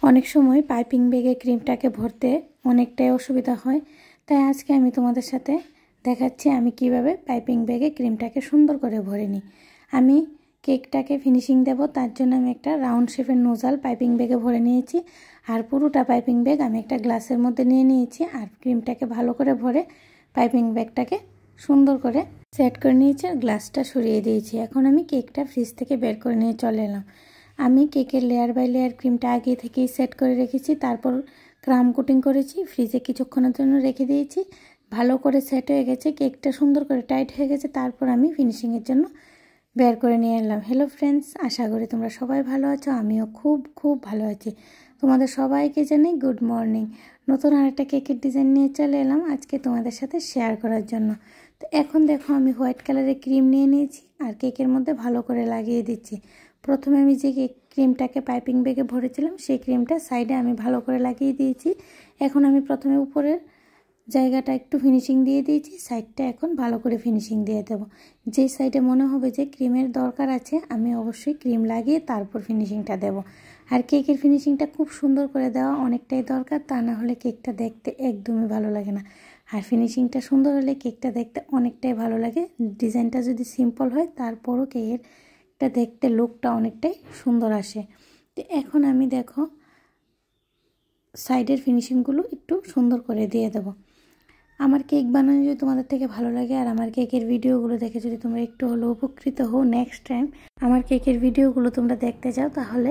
অনেক সময় পাইপিং ব্যাগে ক্রিমটাকে ভরতে অনেকটাই অসুবিধা হয়। তাই আজকে আমি তোমাদের সাথে দেখাচ্ছি আমি কিভাবে পাইপিং ব্যাগে ক্রিমটাকে সুন্দর করে ভরে নিই। আমি কেকটাকে ফিনিশিং দেব, তার জন্য আমি একটা রাউন্ড শেপের নোজাল পাইপিং ব্যাগে ভরে নিয়েছি। আর পুরোটা পাইপিং ব্যাগ আমি একটা গ্লাসের মধ্যে নিয়ে নিয়েছি। আর ক্রিমটাকে ভালো করে ভরে পাইপিং ব্যাগটাকে সুন্দর করে সেট করে নিয়েছি আর গ্লাসটা সরিয়ে দিয়েছি। এখন আমি কেকটা ফ্রিজ থেকে বের করে নিয়ে চলে এলাম। আমি কেকের লেয়ার বাই লেয়ার ক্রিমটা আগে থেকেই সেট করে রেখেছি, তারপর ক্রাম কোটিং করেছি, ফ্রিজে কিছুক্ষণের জন্য রেখে দিয়েছি। ভালো করে সেট হয়ে গেছে, কেকটা সুন্দর করে টাইট হয়ে গেছে। তারপর আমি ফিনিশিংয়ের জন্য বের করে নিয়ে এলাম। হ্যালো ফ্রেন্ডস, আশা করি তোমরা সবাই ভালো আছো। আমিও খুব ভালো আছি। তোমাদের সবাইকে জানাই গুড মর্নিং। নতুন আরেকটা কেকের ডিজাইন নিয়ে চলে এলাম আজকে তোমাদের সাথে শেয়ার করার জন্য। তো এখন দেখো আমি হোয়াইট কালারের ক্রিম নিয়ে নিয়েছি আর কেকের মধ্যে ভালো করে লাগিয়ে দিচ্ছি। প্রথমে আমি যে ক্রিমটাকে পাইপিং ব্যাগে ভরেছিলাম সেই ক্রিমটা সাইডে আমি ভালো করে লাগিয়ে দিয়েছি। এখন আমি প্রথমে উপরের জায়গাটা একটু ফিনিশিং দিয়ে দিয়েছি, সাইডটা এখন ভালো করে ফিনিশিং দিয়ে দেব। যে সাইডে মনে হবে যে ক্রিমের দরকার আছে আমি অবশ্যই ক্রিম লাগিয়ে তারপর ফিনিশিংটা দেব। আর কেকের ফিনিশিংটা খুব সুন্দর করে দেওয়া অনেকটাই দরকার, তা না হলে কেকটা দেখতে একদমই ভালো লাগে না। আর ফিনিশিংটা সুন্দর হলে কেকটা দেখতে অনেকটাই ভালো লাগে। ডিজাইনটা যদি সিম্পল হয় তারপরও কেকেরটা দেখতে লুকটা অনেকটাই সুন্দর আসে। তো এখন আমি দেখো সাইডের ফিনিশিংগুলো একটু সুন্দর করে দিয়ে দেবো। আমার কেক বানানো যদি তোমাদের থেকে ভালো লাগে আর আমার কেকের ভিডিওগুলো দেখে যদি তোমরা একটু হলেও উপকৃত হও, নেক্সট টাইম আমার কেকের ভিডিওগুলো তোমরা দেখতে চাও, তাহলে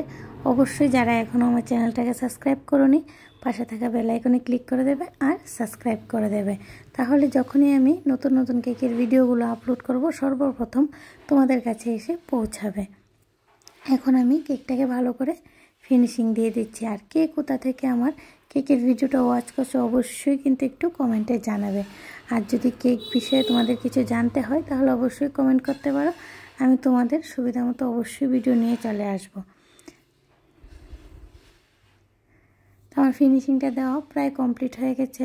অবশ্যই যারা এখনও আমার চ্যানেলটাকে সাবস্ক্রাইব করোনি পাশে থাকা বেল আইকনে ক্লিক করে দেবে আর সাবস্ক্রাইব করে দেবে। তাহলে যখনই আমি নতুন কেকের ভিডিওগুলো আপলোড করব সর্বপ্রথম তোমাদের কাছে এসে পৌঁছাবে। এখন আমি কেকটাকে ভালো করে ফিনিশিং দিয়ে দিচ্ছি। আর কে কোথা থেকে আমার কেকের ভিডিওটা ওয়াচ করছো অবশ্যই কিন্তু একটু কমেন্টে জানাবে। আর যদি কেক বিষয়ে তোমাদের কিছু জানতে হয় তাহলে অবশ্যই কমেন্ট করতে পারো, আমি তোমাদের সুবিধা মতো অবশ্যই ভিডিও নিয়ে চলে আসব। তো আমার ফিনিশিংটা দেওয়া প্রায় কমপ্লিট হয়ে গেছে।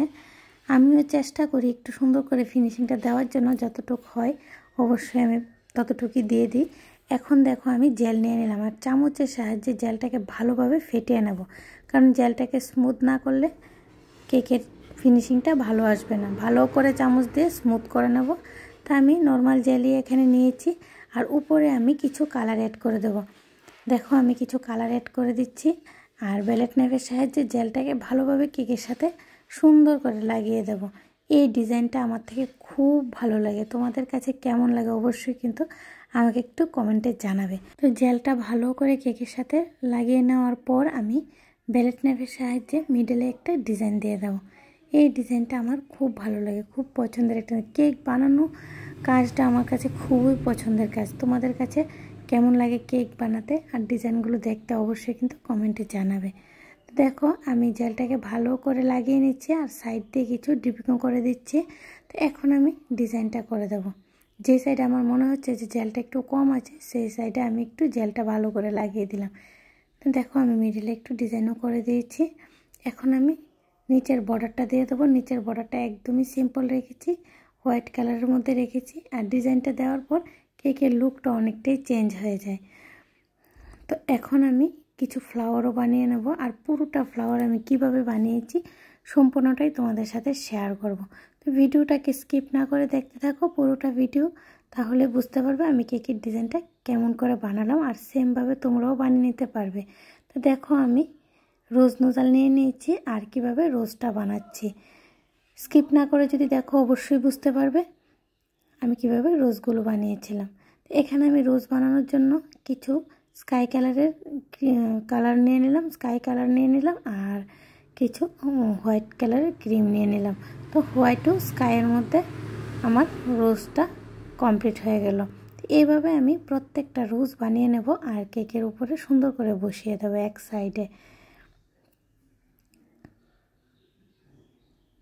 আমিও চেষ্টা করি একটু সুন্দর করে ফিনিশিংটা দেওয়ার জন্য, যতটুকু হয় অবশ্যই আমি ততটুকুই দিয়ে দিই। এখন দেখো আমি জেল নিয়ে নিলাম আর চামচের সাহায্যে জেলটাকে ভালোভাবে ফেটিয়ে নেব, কারণ জেলটাকে স্মুথ না করলে কেকের ফিনিশিংটা ভালো আসবে না। ভালো করে চামচ দিয়ে স্মুথ করে নেব। তা আমি নর্মাল জেলই এখানে নিয়েছি আর উপরে আমি কিছু কালার অ্যাড করে দেব। দেখো আমি কিছু কালার অ্যাড করে দিচ্ছি আর ব্যালেট নাইফের সাহায্যে জেলটাকে ভালোভাবে কেকের সাথে সুন্দর করে লাগিয়ে দেব। এই ডিজাইনটা আমার থেকে খুব ভালো লাগে। তোমাদের কাছে কেমন লাগে অবশ্যই কিন্তু আমাকে একটু কমেন্টে জানাবে। তো জেলটা ভালো করে কেকের সাথে লাগিয়ে নেওয়ার পর আমি ব্যালেট নাইফের সাহায্যে মিডলে একটা ডিজাইন দিয়ে দেব। এই ডিজাইনটা আমার খুব ভালো লাগে, খুব পছন্দের একটা কেক বানানো কাজটা আমার কাছে খুবই পছন্দের কাজ। তোমাদের কাছে কেমন লাগে কেক বানাতে আর ডিজাইনগুলো দেখতে অবশ্যই কিন্তু কমেন্টে জানাবে। দেখো আমি জেলটাকে ভালো করে লাগিয়ে নিচ্ছি আর সাইড দিয়ে কিছু ডিপিং করে দিচ্ছি। তো এখন আমি ডিজাইনটা করে দেব। যে সাইডে আমার মনে হচ্ছে যে জেলটা একটু কম আছে সেই সাইডে আমি একটু জেলটা ভালো করে লাগিয়ে দিলাম। তো দেখো আমি মিডিলে একটু ডিজাইনও করে দিয়েছি। এখন আমি নিচের বর্ডারটা দিয়ে দেবো। নিচের বর্ডারটা একদমই সিম্পল রেখেছি, হোয়াইট কালারের মধ্যে রেখেছি। আর ডিজাইনটা দেওয়ার পর কেকের লুকটা অনেকটাই চেঞ্জ হয়ে যায়। তো এখন আমি কিছু ফ্লাওয়ারও বানিয়ে নেব আর পুরোটা ফ্লাওয়ার আমি কিভাবে বানিয়েছি সম্পূর্ণটাই তোমাদের সাথে শেয়ার করব। তো ভিডিওটাকে স্কিপ না করে দেখতে থাকো পুরোটা ভিডিও, তাহলে বুঝতে পারবে আমি কেকের ডিজাইনটা কেমন করে বানালাম আর সেমভাবে তোমরাও বানিয়ে নিতে পারবে। তো দেখো আমি রোজ নোজাল নিয়ে নিয়েছি আর কিভাবে রোজটা বানাচ্ছি। স্কিপ না করে যদি দেখো অবশ্যই বুঝতে পারবে আমি কিভাবে রোজগুলো বানিয়েছিলাম। এখানে আমি রোজ বানানোর জন্য কিছু স্কাই কালারের কালার নিয়ে নিলাম, স্কাই কালার নিয়ে নিলাম আর কিছু হোয়াইট কালারের ক্রিম নিয়ে নিলাম। তো হোয়াইট ও স্কাইয়ের মধ্যে আমার রোজটা কমপ্লিট হয়ে গেল। এইভাবে আমি প্রত্যেকটা রোজ বানিয়ে নেব আর কেকের উপরে সুন্দর করে বসিয়ে দেবো এক সাইডে।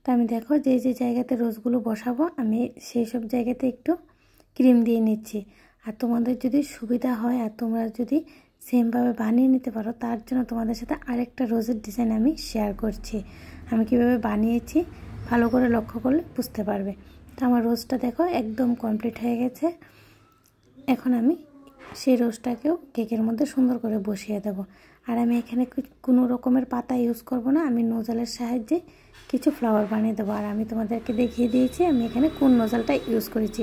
তো আমি দেখো যে জায়গাতে রোজগুলো বসাবো আমি সেই সব জায়গাতে একটু ক্রিম দিয়ে নিচ্ছি। আর তোমাদের যদি সুবিধা হয় আর তোমরা যদি সেমভাবে বানিয়ে নিতে পারো তার জন্য তোমাদের সাথে আরেকটা রোজের ডিজাইন আমি শেয়ার করছি। আমি কিভাবে বানিয়েছি ভালো করে লক্ষ্য করলে বুঝতে পারবে। তো আমার রোজটা দেখো একদম কমপ্লিট হয়ে গেছে। এখন আমি সেই রোজটাকেও কেকের মধ্যে সুন্দর করে বসিয়ে দেব। আর আমি এখানে কোনো রকমের পাতা ইউজ করব না, আমি নোজলের সাহায্যে কিছু ফ্লাওয়ার বানিয়ে দেবো। আর আমি তোমাদেরকে দেখিয়ে দিয়েছি আমি এখানে কোন নোজলটা ইউজ করেছি।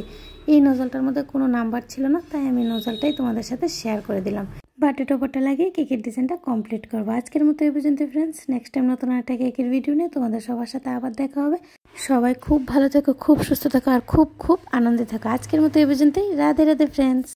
এই নোজলটার মধ্যে কোনো নাম্বার ছিল না, তাই আমি নোজলটাই তোমাদের সাথে শেয়ার করে দিলাম। বাটি টপারটা লাগিয়ে কেকের ডিজাইনটা কমপ্লিট করবো। আজকের মতো এই পর্যন্ত ফ্রেন্ডস, নেক্সট টাইম নতুন একটা কেকের ভিডিও নিয়ে তোমাদের সবার সাথে আবার দেখা হবে। সবাই খুব ভালো থেকো, খুব সুস্থ থাকো আর খুব খুব আনন্দে থাকো। আজকের মতো এই পর্যন্তই। রাধে রাধে ফ্রেন্ডস।